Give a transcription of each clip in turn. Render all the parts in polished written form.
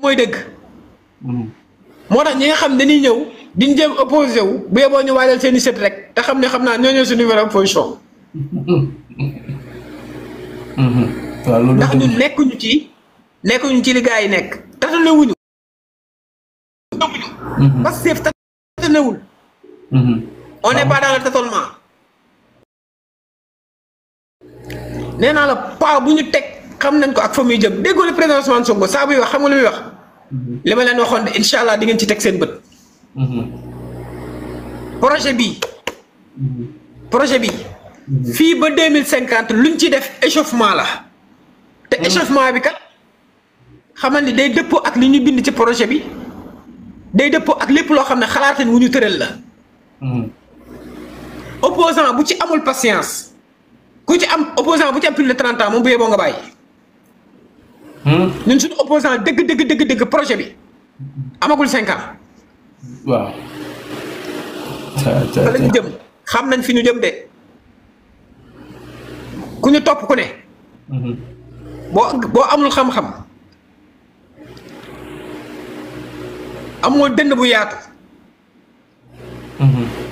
mooy dëgg. moo tax ñi nga xam dañuy ñëw diñ jëm opposé wu bu yeboo ñu waajal seen i sët rek te xam ne xam naa ñoo ñëw suñu numéro opposition. ndax ñun nekkuñu ci li gars yi nekk tatanewuñu. Pastef tatanewul. on n'est pas dans le tâtonnement. nee naa la pas bu ñu teg xam nañ ko ak fa muy jëm déggoo le président Ousmane Sonko saa buy wax xam nga lu muy wax. li ma leen waxoon de incha allah di ngeen ci teg seen bët. projet bi. fii ba 2050 luñ ci def échauffement la. te échauffement bi kat xamal ni day dëppoo ak li ñu bind ci projet bi day dëppoo ak lépp loo xam ne xalaatin wu ñu tëral la. opposant bu ci amul patience opposant bu ci am plus de 30 ans moom bu yeboo nga bàyyi. ñun suñu opposant dëgg projet bi amagul 5 ans. waaw. fa la ñu jëm xam nañ fi ñu jëm de ku ñu topp ku ne. boo amul xam-xam amoo dënn bu yaatu.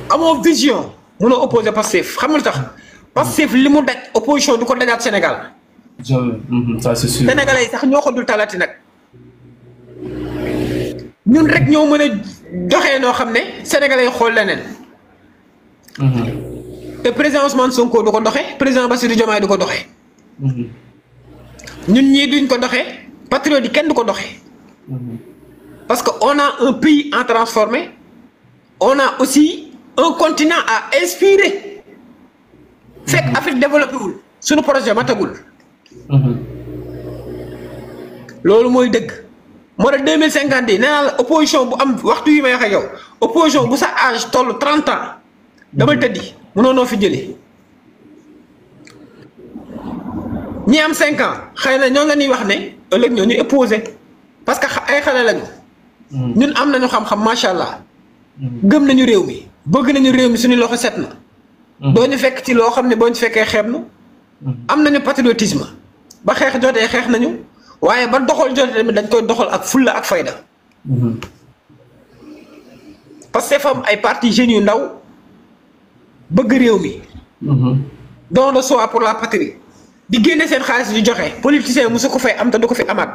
amoo vision mënoo opposé Pastef xam nga lu tax Pastef li mu daj opposition du ko dajaat Sénégal. ça c'est sûr. Sénégalais yi sax ñoo ko dul talati nag ñun rek ñoo mën a doxee noo xam ne sénégalais yi xool leneen. te président Ousmane Sonko du ko doxee président Bassirou Diomaye du ko doxee. ñun ñii duñ ko doxee patriote yi kenn du ko doxee. parce que on a un pays à transformer on a aussi un continent à inspirer. fekk Afrique développé wul suñu projet matagul. loolu mooy dëgg moo tax 2050 yi nee naa la opposition bu am waxtu yi may wax ak yow opposition bu sa âge toll 30 ans dama tëddi mënoonoo fi jëlee ñi am 5 ans xëy na ñoo nga ñuy wax ne ëllëg ñoo ñu opposé parce que ay xale lañu. ñun am nañu xam-xam macha allah. gëm nañu réew mi bëgg nañu réew mi suñu loxo set na. doo ñu fekk ci loo xam ne boo ñu fekkee xeeb nu am nañu patriotisme ba xeex jotee xeex nañu waaye ba doxal jotee tamit dañ koy doxal ak fulla ak fayda. parce que fam ay parti jeunes yu ndaw bëgg réew mi. don de soi pour la patrie di génne seen xaalis di joxe politicien musu ko fay am te du ko fi amaat.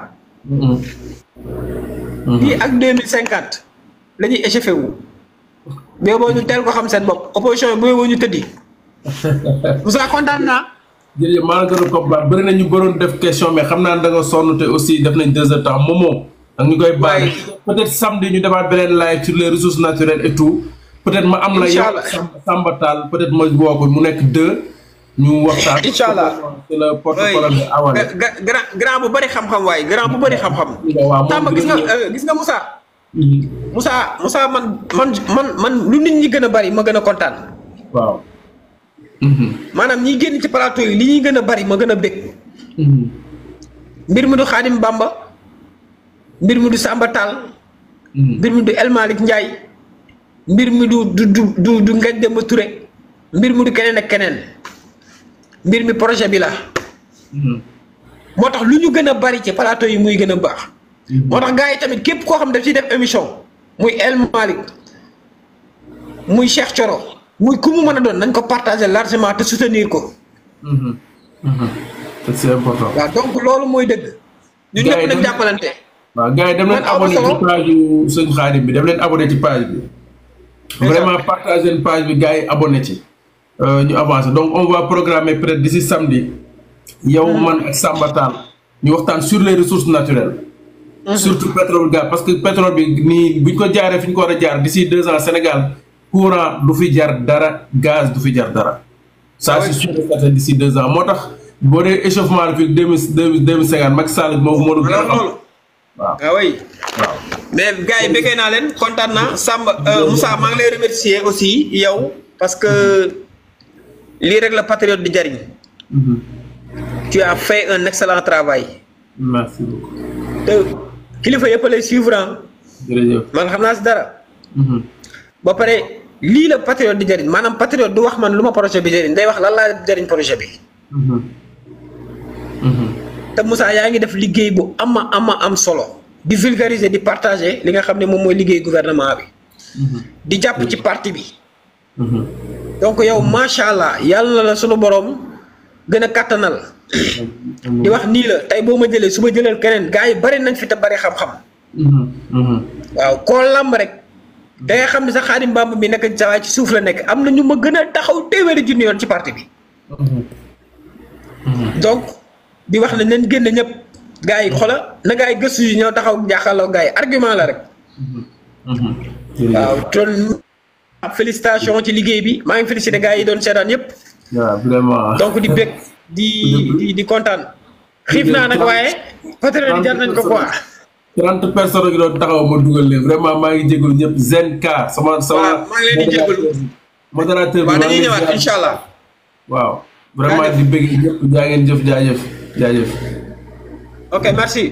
lii ak 2050 la ñuy échauffé wu. mais boo ñu teel ko xam seen bopp opposition bi boo ñu tëddi. Moussa kontaan naa. jërëjëf maa ngi gën a comprendre bëri na ñu bëroon def question mais xam naa ne da nga sonn te aussi def nañ 2 heures temps Momo. ak ñu koy bàyyi peut-être samedi ñu defaat beneen live sur les ressources naturelles et tout. peut-être ma am la yow Samba Tall peut-être ma woo ko mu nekk 2. ñu waxtaan. incha allah c'est le porte-parole de Awalé. grand bu bëri xam-xam waaye grand bu bëri xam-xam. waaw Tamba gis nga Moussa. Moussa man lu nit ñi gën a bari ma gën a kontaan. waaw. maanaam ñi génn ci plateau yi li ñuy gën a bari ma gën a bég. mbir mi du Xaadim Bamba mbir mi du Samba Tall. mbir mi du El Malick Ndiaye mbir mi du Ngagne Demba Touré mbir mi du keneen ak keneen mbir mi projet bi la. moo tax lu ñu gën a bari ci plateau yi muy gën a baax. moo tax gars yi tamit képp koo xam daf ciy def émission muy El Malick muy Cheikh Thioro muy ku mu mën a doon nañ ko partager largement te soutenir ko. c'est important. waaw donc loolu mooy dëgg. ñu ñëpp nañ jàppalante. waaw gars yi dem leen abonné ci page yu sëñ Xaadim bi dem leen abonné ci page bi. vraiment partager page bi gars yi abonné ci. ñu avancer donc on va programmer peut-être d'ici samedi. yow man ak Samba Tall ñu waxtaan sur les ressources naturelles. surtout pétrole gaz parce que pétrole bi nii buñ ko jaaree fi ñu ko war a jaar d'ici 2 ans Sénégal courant du fi jar dara gaz du fi jar dara. ça c'est sûr et certain d'ici 2 ans moo tax boo dee échauffement la fi 2050 Macky Sall moo du gën a am. waaw ah oui. waaw mais gars yi bëggee naa leen kontaan naa Samba Moussa maa ngi lay remercier aussi yow parce que lii rek la patriote di jariñ. tu as fait un excellent travail. merci beaucoup. te kilifa yëpp lay suivre jërëjëf man xam naa si dara. ba pare lii la patriote di jariñ maanaam patriote du wax man lu ma projet bi jariñ day wax lan laa jariñ projet bi. te Moussa yaa ngi def liggéey bu am solo di vulgariser di partager li nga xam ne moom mooy liggéey gouvernement bi. di jàpp ci parti bi. donc yow macha allah yàlla na la sunu borom gën a kattanal. di wax nii la tey boo ma jëlee su ma jëlal keneen gars yi bari nañ fi te bari xam-xam. waaw koo lamb rek da nga xam ne sa Xaadim Bamba bi nekk sa waay ci suuf la nekk am na ñu ma gën a taxaw téeméeri junni yoon ci parti bi. donc di wax ne nañ génn ñëpp gars yi xola na gars yi gëstu yi ñoo taxaw jaaxaloo gars yi argument la rek. waaw ton félicitation ci liggéey bi maa ngi félicité gars yi doon seetaan yëpp. waaw vraiment. donc di bég di kontaan. xiif naa nag waaye. peut-être jar nañ ko quoi. 30 personnes gi doon taxaw ma dugal leen vraiment maa ngi jégalu ñëpp ZNK sama. waaw maa ngi leen di jégalu. modérateur bi waaw dañuy ñëwaat incha allah. waaw vraiment di bëgg ñëpp jaa ngeen jëf jaajëf. ok merci.